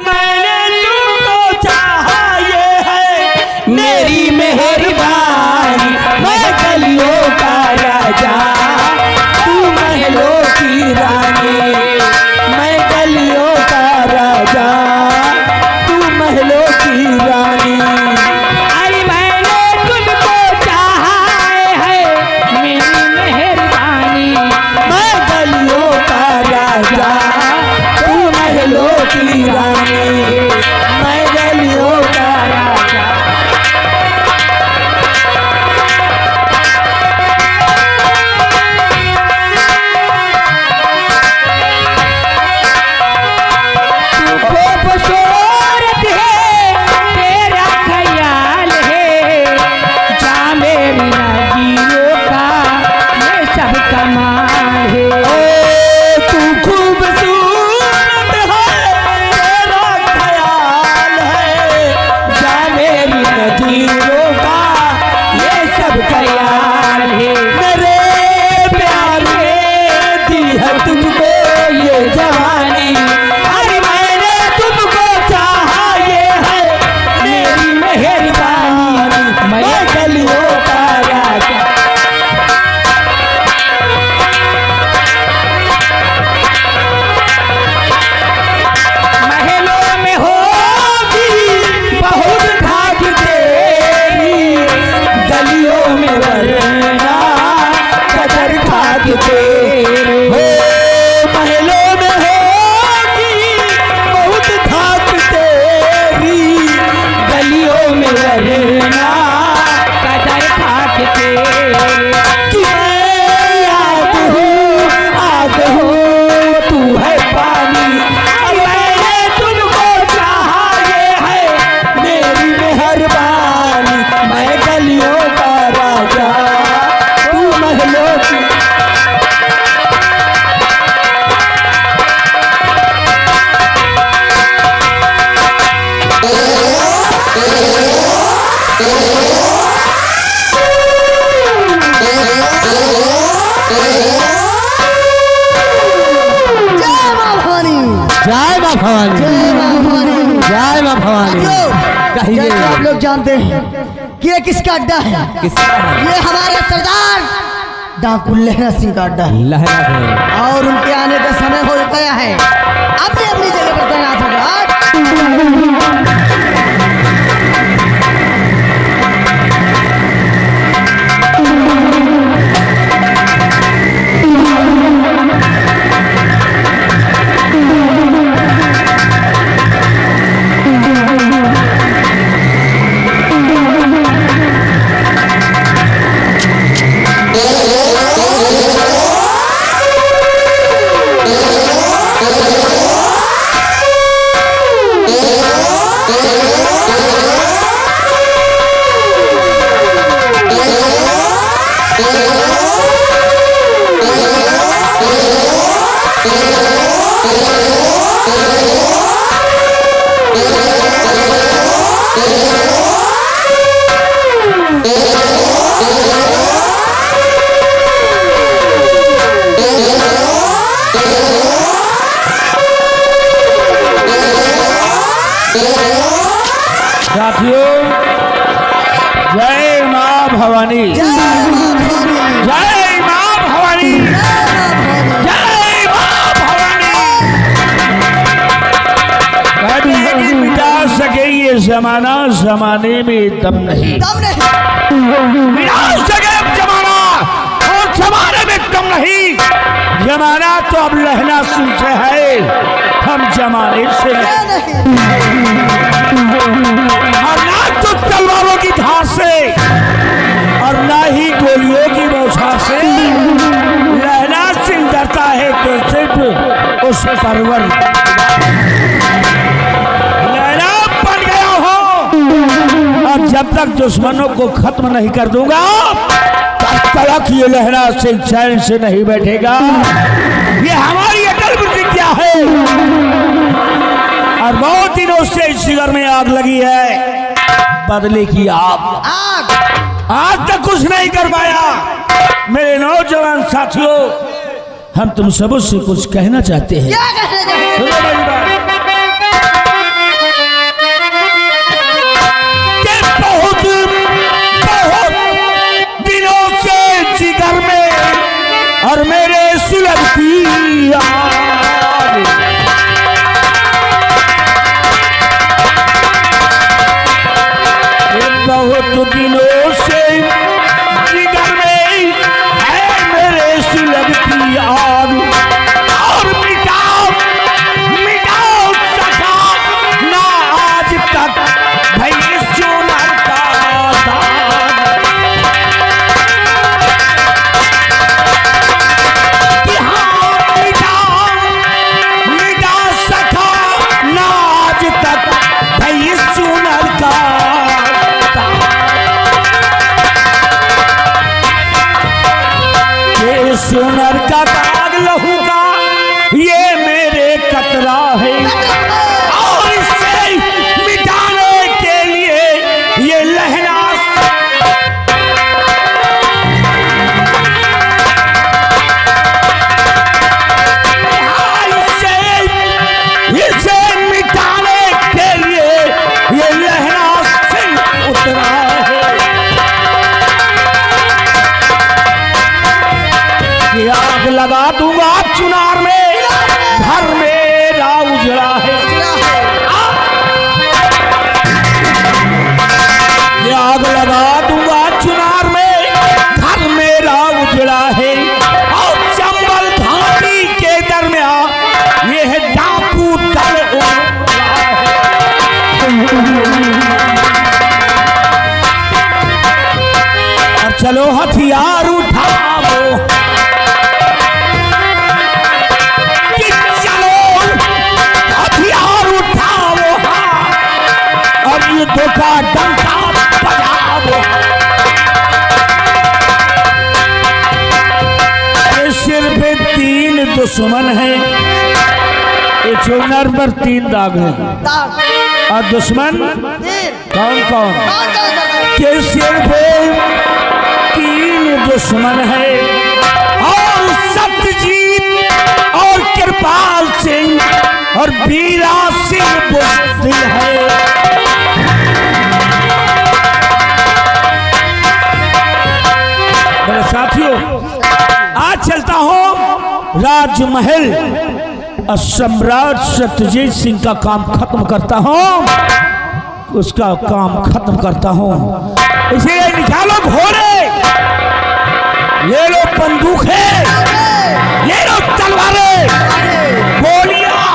मैंने तुमको चाहा ये है मेरी मेहरबानी, मैं गलियों का राजा तू महलों की रानी, मैं गलियों का राजा तू महलों की रानी। अरे मैंने तुमको चाहा है मेरी मेहरबानी, मैं गलियों का राजा तू महलों की रानी, मैं गलियों का राजा। तू खूबसूरत है तेरा ख्याल है, जा मेरी नदियों का ये सब कमाल है। तू खूबसूरत है तेरा ख्याल है, जा मेरी नदियों का ये सब ख्याल है। मेरे प्यार ने दी है तुझको ये जवानी, अरे मैंने तुमको चाहा ये है मेरी मेहरबानी, मैं गलियों का राजा। महलों में होगी बहुत भाग तेरी, गलियों में वरना कदर खाक तेरी। हो महलों में होगी बहुत धाक तेरी, गलियों में वरना कदर खाक तेरी। कि मैं याद हूँ आग हूँ तू है पानी, मैंने तुमको चाहा ये है मेरी मेहरबानी, मैं गलियों का राजा तू महलों की। जय मां भवानी, जय मां भवानी, जय मां भवानी। जय मां भवानी। कहिए। जैसे आप लोग जानते हैं कि ये किसका अड्डा है? किसका है? ये हमारे सरदार डाकू लहरा सिंह का अड्डा है लहरा है। और उनके आने का समय हो गया है। अपनी अपनी जगह पर तैनात हो गया। साथियों, जय मां भवानी, जय मां भवानी, जय मां भवानी, जय मां भवानी। कभी मिटा सके ये जमाना, जमाने में दम नहीं। दम नहीं। मिटा सके जमाना और जमाने में दम नहीं। जमाना तो अब लहना सिंह से है, हम जमाने से नहीं। और ना तो तलवारों की धार से और ना ही गोलियों की बौछार से। लहना सिंह डरता है तो सिर्फ उस परवर। लहना बन गया हो और जब तक दुश्मनों को खत्म नहीं कर दूंगा तब तक ये लहना सिंह चैन से नहीं बैठेगा। ये हमारी अटल प्रतिज्ञा है और बहुत दिनों से इस शिविर में आग लगी है, बदले की आग। आज तक कुछ नहीं कर पाया। मेरे नौजवान साथियों, हम तुम सबसे कुछ कहना चाहते हैं। क्या कहना चाहते हैं? सुनो मेरी बात। बहुत दिनों से जिगर में है मेरे सुलगती आग, और मिटाओ मिटाओ सका ना आज तक भाई सोनर का दाग। कि हाँ मिटा सका ना आज तक भाई सोनर का सोनर का दाग लहू का ये मेरे कतरा है, और इससे मिटाने के लिए ये लहना इसे मिटाने के लिए ये लहना से उतरा है। कि आग लगा दूंगा चुनार में, घर मेरा उजड़ा है। कि आग लगा दूंगा चुनार में, घर मेरा उजड़ा है, और चंबल घाटी के दरमियान ये है डाकू दल उजड़ा है। और चलो हथियार उठाओ, युद्ध का डंका बजाओ। ये सिर्फ 3 दुश्मन है, ये चुनर पर 3 दाग है, और दुश्मन कौन कौन? के सिर्फ 3 दुश्मन है, और सत्यजीत और कृपाल सिंह और बीरा सिंह बुज़दिल है। मेरे साथियों, आज चलता हूं राजमहल और सम्राट सत्यजीत सिंह का काम खत्म करता हूं, उसका काम खत्म करता हूं। इसलिए निकालो घोड़े, ले लो बंदूकें, ले लो तलवारें, गोलियां,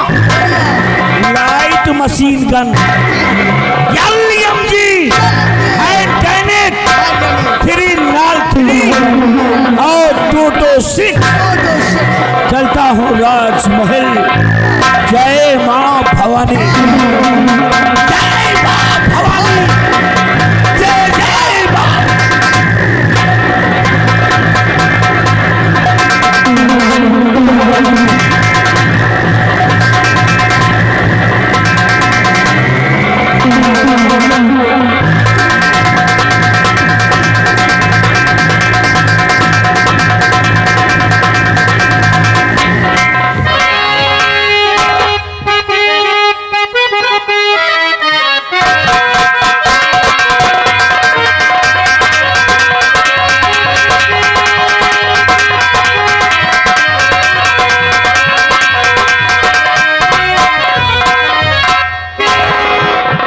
light machine gun, LMG, hand 3 और 226। चलता हूँ राजमहल। जय माँ भवानी, जय माँ भवानी, जय जय माँ।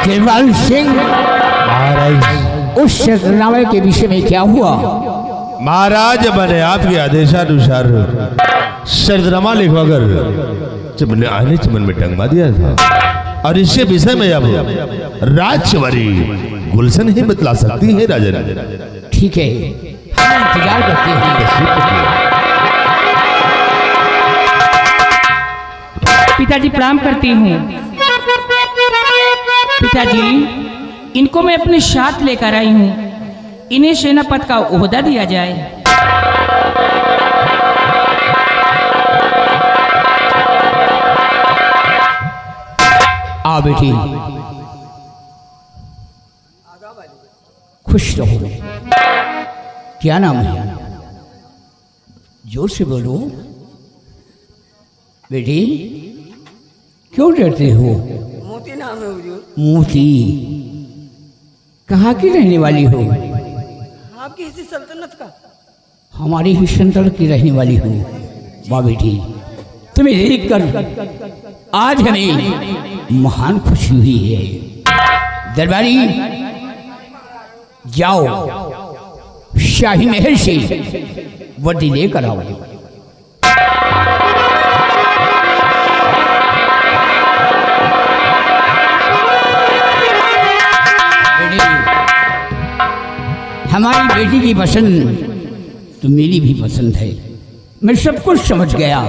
केवल सिंह महाराज, उस शरनामे के विषय में क्या हुआ? महाराज, मैंने आपके आदेशानुसार शरनामा लिखवाकर चमन आने चमन में टंगवा दिया था, और इसके विषय में अब राजकुमारी गुलशन ही बतला सकती है राजन। ठीक है, हम इंतजार करते हैं। पिताजी प्रणाम करती हूँ। पिताजी, इनको मैं अपने साथ लेकर आई हूँ, इन्हें सेनापति का ओहदा दिया जाए। आ बेटी, खुश रहो। क्या नाम है? जोर से बोलो बेटी। क्यों डरते हो? मोती नाम है हुजूर। मोती, कहाँ की रहने वाली हो? आपकी इसी सल्तनत का। हमारी ही सल्तनत की रहने वाली हो। वाह बेटी, तुम्हें देख कर आज हमें महान खुशी हुई है। दरबारी, जाओ शाही महल से वर्दी लेकर आओ। हमारी बेटी की पसंद तो मेरी भी पसंद है, मैं सब कुछ समझ गया।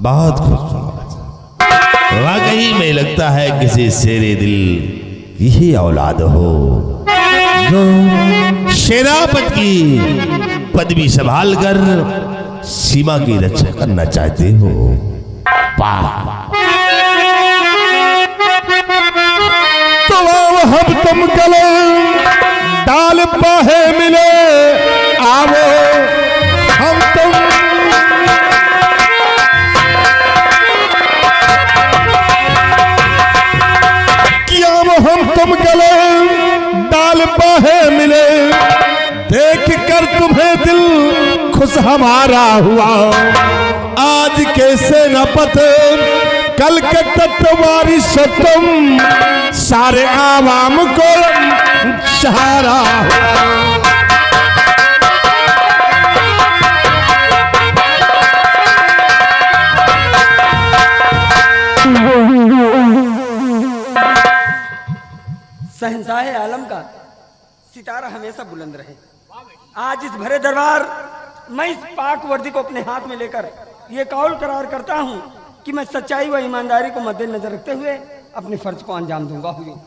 बहुत खूबसूरत, वाकई में लगता है किसी शेरे दिल की ही औलाद हो जो सेनापति की पदवी संभाल कर सीमा की रक्षा करना चाहते हो। तो हम तुम गले डाल बाहे मिले, आवो हम तुम हम तुम गले डाल बाहे मिले, देख कर तुम्हें दिल खुश हमारा हुआ। आज के सेनापति कल के तत्वारी से तुम सारे आवाम को सहारा हुआ। शहंशाह आलम का सितारा हमेशा बुलंद रहे। आज इस भरे दरबार मैं इस पाक वर्दी को अपने हाथ में लेकर ये कौल करार करता हूँ कि मैं सच्चाई व ईमानदारी को मद्देनजर रखते हुए अपने फर्ज को अंजाम दूंगा। हुजूर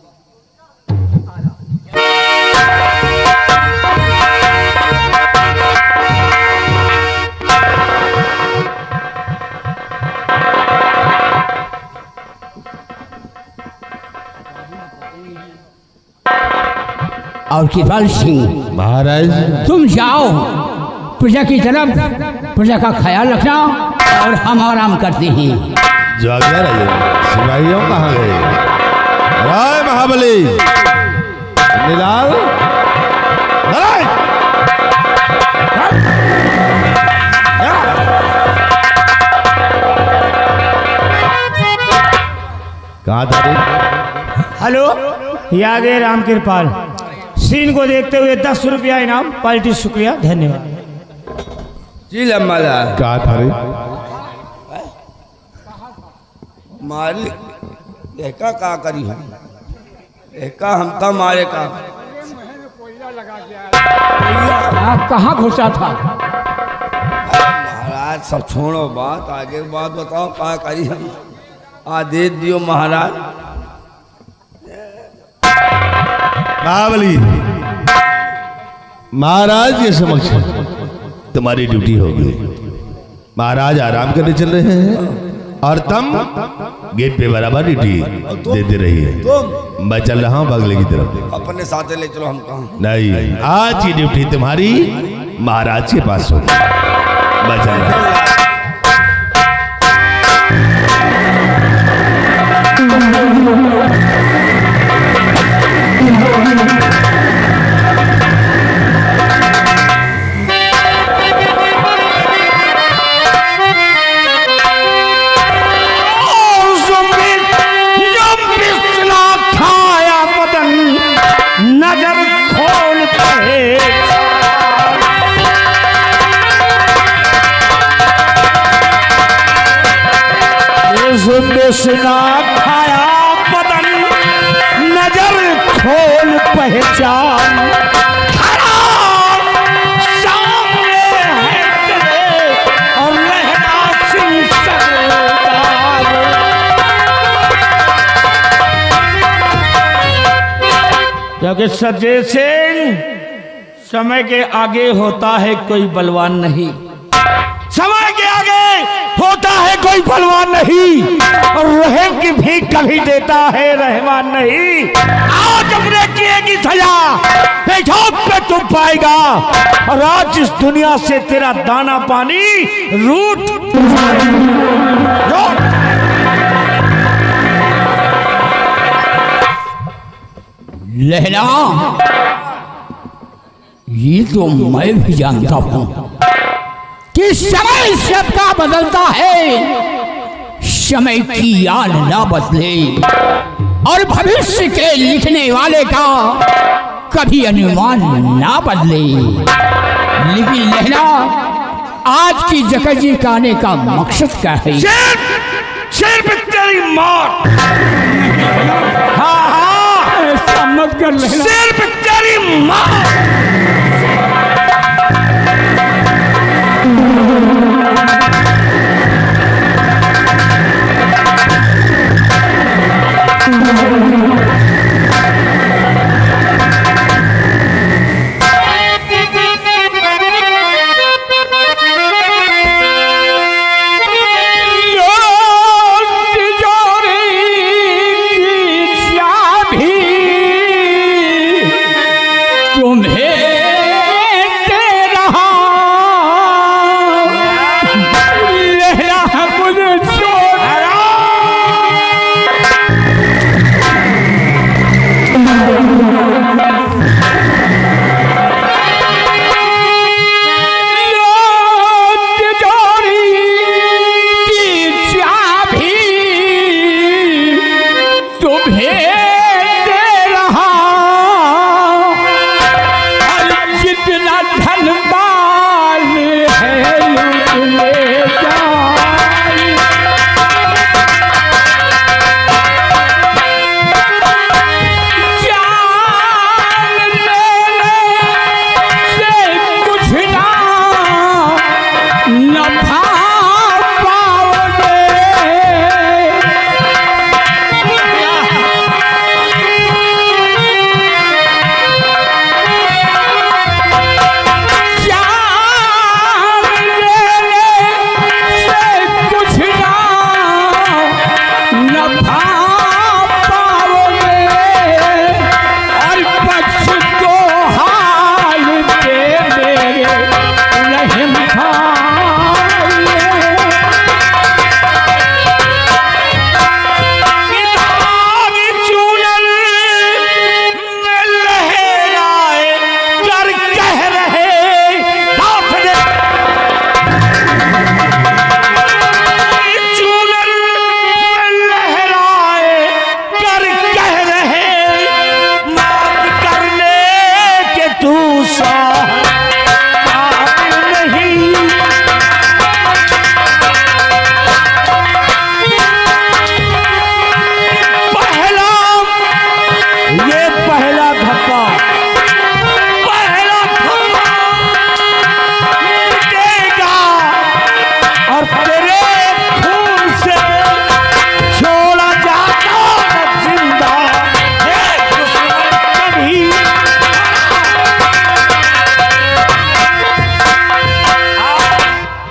और कृपाल सिंह महाराज, तुम जाओ प्रजा की तरफ, प्रजा का ख्याल रखना और हम आराम करते हैं। जो आ गया राजा, सिपाहियों कहाँ गए? राय महाबली निलाल, कहाँ था? हेलो, याद है राम कृपाल। सीन को देखते हुए 10 रुपया इनाम, पार्टी शुक्रिया, धन्यवाद। जी लम्बादा कहाँ था रे? मालिक एका का करी हम एका हमका मारे का कहाँ घुसा था? महाराज सब छोड़ो बात, आगे बात बताओ का करी हम। आदेश दियो महाराज। महाबली, महाराज के समक्ष तुम्हारी ड्यूटी होगी। महाराज आराम करने चल रहे हैं और तुम गेट पे बराबर ड्यूटी देते रहिए। मैं चल रहा हूँ बगले की तरफ। अपने साथ ले चलो। हम कहाँ? नहीं, आज की ड्यूटी तुम्हारी महाराज के पास होगी। मैं चल रहा हूँ। जुम्बिशना खाया बदन नजर खोल पहचान सामने है तेरे और रहना सिंह सरदार। क्योंकि सजे से समय के आगे होता है कोई बलवान नहीं, समय के आगे होता है कोई बलवान नहीं, और रहम की भी कभी देता है रहमान नहीं। आज अपने किए की सजा पेशाब पे तुम पाएगा, और आज इस दुनिया से तेरा दाना पानी रूट लहना, ये तो मैं भी जानता हूं कि समय सबका बदलता है, समय की याद ना बदले और भविष्य के लिखने वाले का कभी अनुमान ना बदले। लेकिन लहना, आज की जगह जी का आने का मकसद क्या है? सिर्फ तेरी मौत। हाँ हाँ, ऐसा मत कर लहना, सिर्फ तेरी मौत।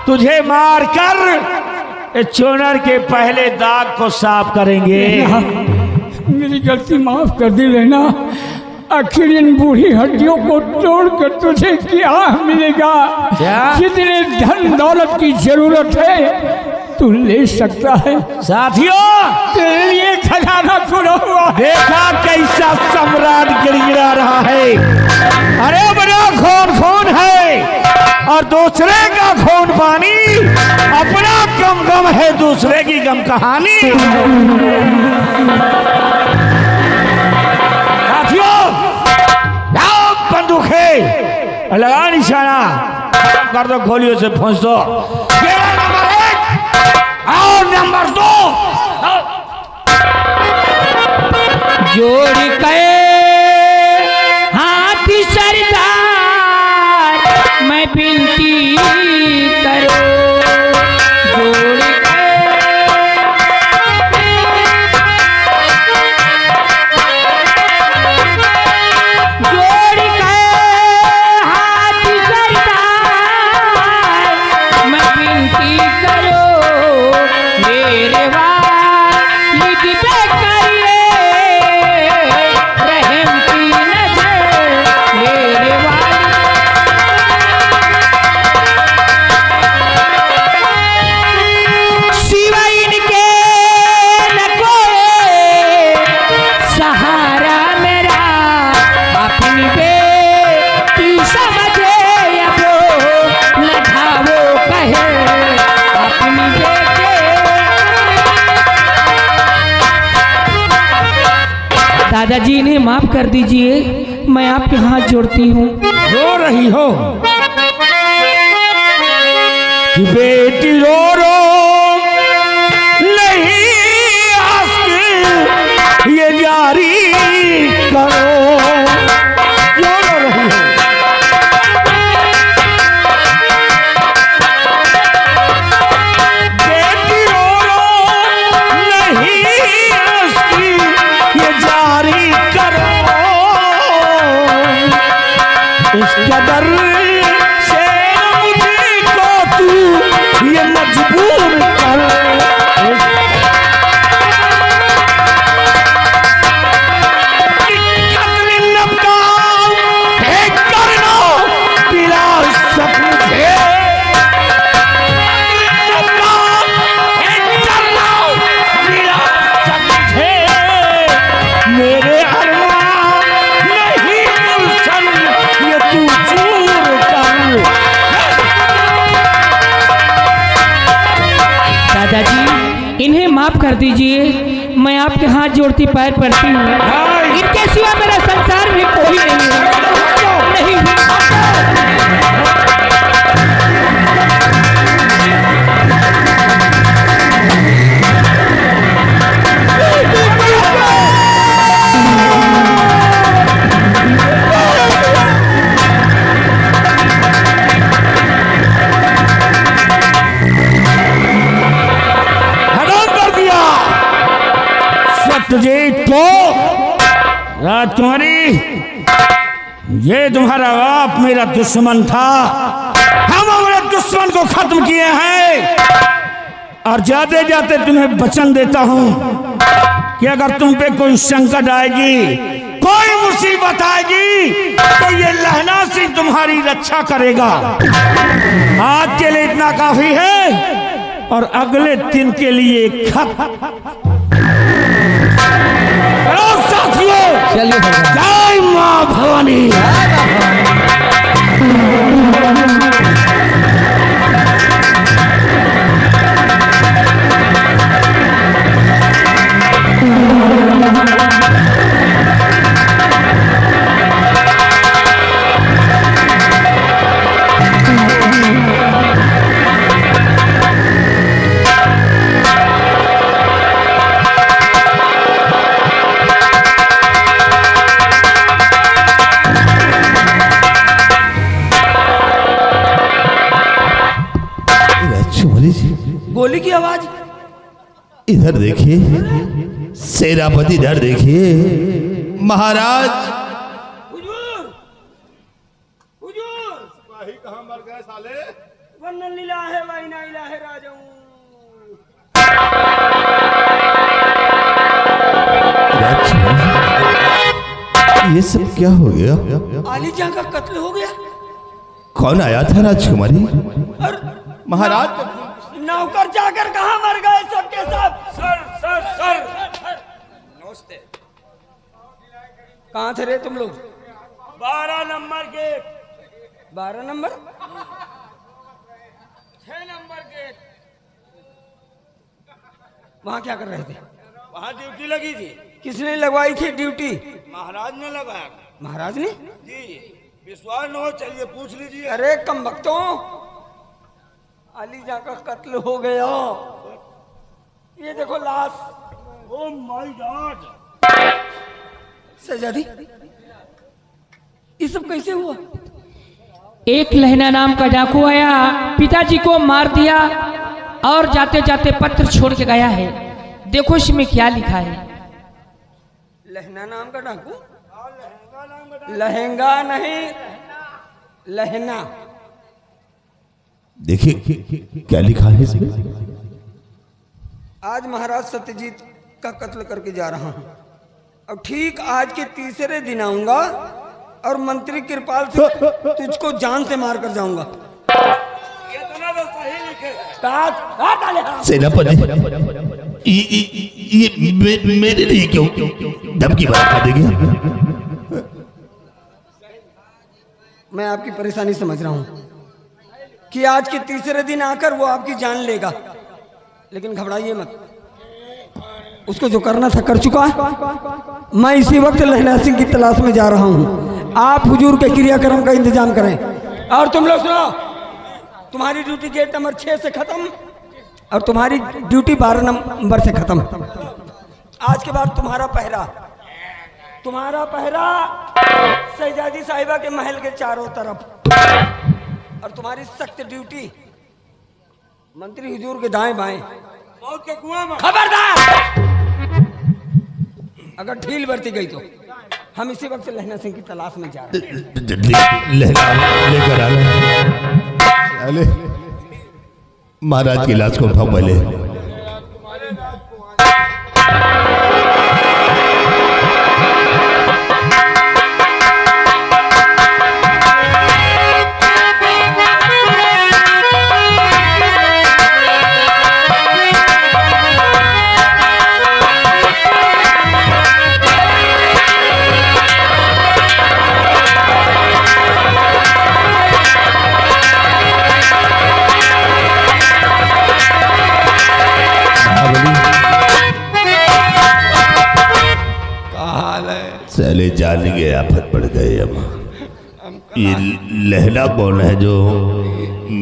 तुझे मार कर चोनर के पहले दाग को साफ करेंगे। मेरी गलती माफ कर दी लेना, आखिर इन बूढ़ी हड्डियों को तोड़कर तुझे क्या मिलेगा? जितने धन दौलत की जरूरत है तू ले सकता है। साथियों, तेरे लिए खजाना खुला हुआ। देखा कैसा सम्राट गिड़गिड़ा रहा है। अरे बड़ा खून खून है और दूसरे का खून पानी, अपना गम गम है दूसरे की गम कहानी। साथियों, बंदूक है, लगा निशाना, कर दो, गोलियों से फंस दो। नंबर 1 और नंबर 2 जोड़ के हाथ सरदार मैं विनती करो, जोड़ के हाथ सरदार मैं विनती करो, मेरे वालिद पे करिए रहम की नजर, मेरे वालिद सिवाय इनके न कोई सहारा मेरा, अपनी बेटी समझे अब न था वो कहे अपनी बेटे। दादाजी इन्हें माफ कर दीजिए, मैं आपके हाथ जोड़ती हूँ। रो रही हो कि बेटी रो रो नहीं आंसू ये जारी करो, क्यों रो रही हो? बेटी रो रो नहीं आंसू ये जारी करो, इस कदर से मुझको तू ये मजबूर कर, कत्ल नबका है करना बिला शक मुझे, नबका है करना बिला शक मुझे, मेरे अरमान नहीं गुलशन ये तू चूर कर। दादाजी इन्हें माफ कर दीजिए, मैं आपके हाथ जोड़ती पैर पड़ती हूँ, इनके सिवा मेरा संसार में कोई नहीं है, नहीं हराम कर दिया सत्यजीत को। राजकुमारी, ये तुम्हारा बाप मेरा दुश्मन था, हम हमारे दुश्मन को खत्म किए हैं, और जाते जाते तुम्हें वचन देता हूं कि अगर तुम पे कोई संकट आएगी, कोई मुसीबत आएगी, तो ये लहना सिंह तुम्हारी रक्षा करेगा। आज के लिए इतना काफी है, और अगले दिन के लिए खत। हेलो साथियों, चलिए सरकार। जय मां भवानी। गोली की आवाज। इधर देखिए, सेनापति इधर देखिए, महाराज। हुजूर, हुजूर, सिपाही कहाँ मर गए साले? वन्नन लिल्लाहि व इन्ना इलैहि राजिऊन। ये सब क्या हो गया? आली जहां का कत्ल हो गया। कौन आया था राजकुमारी? और महाराज, नौकर जाकर कहाँ मर गए सबके सब। सर सर सर नमस्ते। कहाँ थे रे तुम लोग? 12 number gate. 12 number 6 number gate. वहाँ क्या कर रहे थे? वहाँ ड्यूटी लगी थी। किसने लगवाई थी ड्यूटी? महाराज ने लगाया। महाराज ने? जी, विश्वास न हो चलिए पूछ लीजिए। अरे कम बख्तों, अलीजा का कत्ल हो गया। ये देखो लाश। ओ माय गॉड, शहजादी, ये सब कैसे हुआ? एक लहना नाम का डाकू आया, पिताजी को मार दिया और जाते जाते पत्र छोड़ के गया है। देखो इसमें क्या लिखा है। लहना नाम का डाकू? लहंगा नहीं, लहना। देखिए क्या लिखा है इसमें। आज महाराज सत्यजीत का कत्ल करके जा रहा हूँ। अब ठीक आज के तीसरे दिन आऊंगा और मंत्री कृपाल से तुझको जान से मार कर जाऊंगा। सेनापति, ये मेरे लिए क्यों धमकी बना देंगे? मैं आपकी परेशानी समझ रहा हूँ कि आज के तीसरे दिन आकर वो आपकी जान लेगा, लेकिन घबराइए मत। उसको जो करना था कर चुका है। मैं इसी वक्त लहना सिंह की तलाश में जा रहा हूँ। आप हुजूर के क्रियाक्रम का इंतजाम करें। और तुम लोग सुनो, तुम्हारी ड्यूटी गेट नंबर 6 से खत्म और तुम्हारी ड्यूटी 12 नंबर से खत्म। आज के बाद तुम्हारा पहरा शहजादी साहिबा के महल के चारों तरफ, और तुम्हारी सख्त ड्यूटी मंत्री हुजूर के दाएं बाएं। मौत के कुआं में खबरदार, अगर ढील बरती गई तो हम इसी वक्त लहना सिंह की तलाश में जा रहे हैं। जल्दी लहना लेकर आना। महाराज की लाश को उठाओ पहले। चले जान गए, आफत पड़ गए। अब ये लहना कौन है जो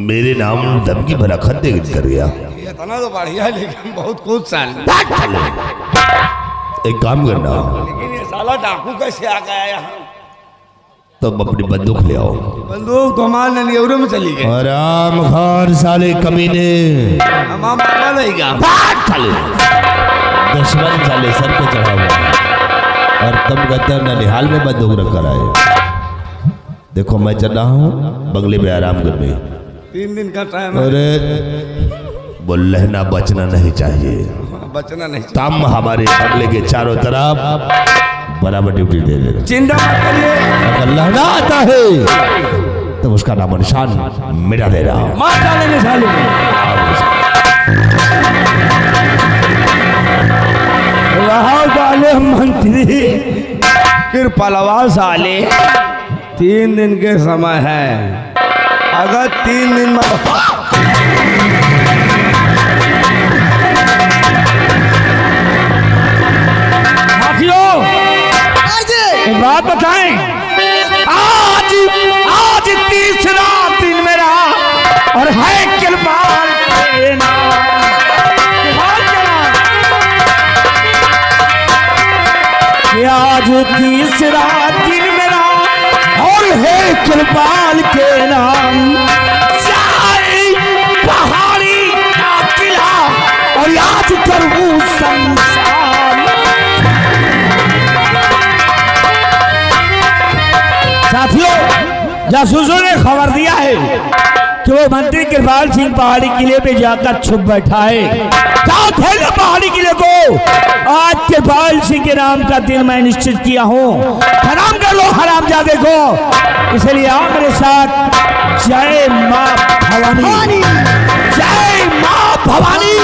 मेरे नाम धमकी भरा खत कर गया? इतना तो बढ़िया है, लेकिन बहुत कुछ साल। एक काम करना, लेकिन ये साला डाकू कैसे आ गया यहाँ? तो अपनी बंदूक ले आओ। बंदूक तो हमारे नियौरे में चली गई। आराम खान साले कमीने, हमारा नहीं गया। दुश्मन साले सर पे चढ़ा हुआ है और तुम कहते हो ननिहाल में बंदूक रख कर आए। देखो मैं चल रहा हूँ बंगले में आराम करने। 3 दिन का टाइम है। अरे वो लहना बचना नहीं चाहिए। बचना नहीं। तम हमारे बंगले के चारों तरफ बराबर ड्यूटी दे देना। चिंता मत करिए, अगर लहना आता है तो उसका नाम निशान मिटा दे रहा हूँ। मार डालेंगे साले। वाले मंत्री कृपालवाल साले, 3 दिन के समय है। अगर 3 दिन में साथियों एक बात बताएं, आज तीसरा दिन मेरा और है कृपाल के नाम। आज तीसरा दिन मेरा और है कृपाल के नाम। चाहे पहाड़ी का किला और आज करूं संसार। साथियों, जासूसों ने खबर दिया है कि वो मंत्री कृपाल सिंह पहाड़ी किले पे जाकर छुप बैठा है। पहाड़ी किले को आज कृपाल सिंह के नाम का दिन मैं निश्चित किया हूँ। हराम कर लो हरामजादे को। इसलिए आप मेरे साथ जय माँ भवानी, जय माँ भवानी।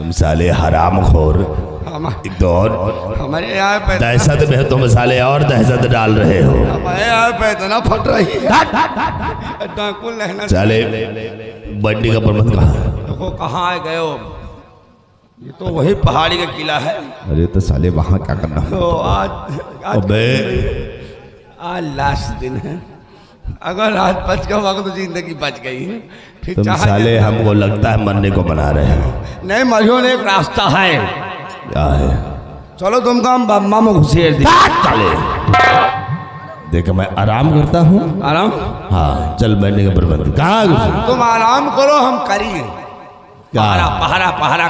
तुम साले हराम खोर, एक तो और हमारे यहाँ पे दहशत में तुम साले और दहशत डाल रहे हो। हमारे यहाँ पे इतना फट रही है। डाकू लहना साले बंडी का प्रबंध कहाँ है? देखो कहाँ गए हो? ये तो वही पहाड़ी का किला है। अरे तो साले वहाँ क्या करना है? तो आज लास्ट दिन है। अगर आज बच गया होगा तो जिंदगी बच गई है। फिर तुम चाहे साले हमको लगता है मरने को बना रहे हो। नहीं, मरियो ने एक रास्ता है। क्या है? चलो तुमको हम बम्मा में घुसेड़ दी। चले देखो मैं आराम करता हूँ। आराम? हाँ चल बैठने का प्रबंध कहाँ घुसे? तुम आराम करो, हम करिए। क्या? पहरा पहरा पहरा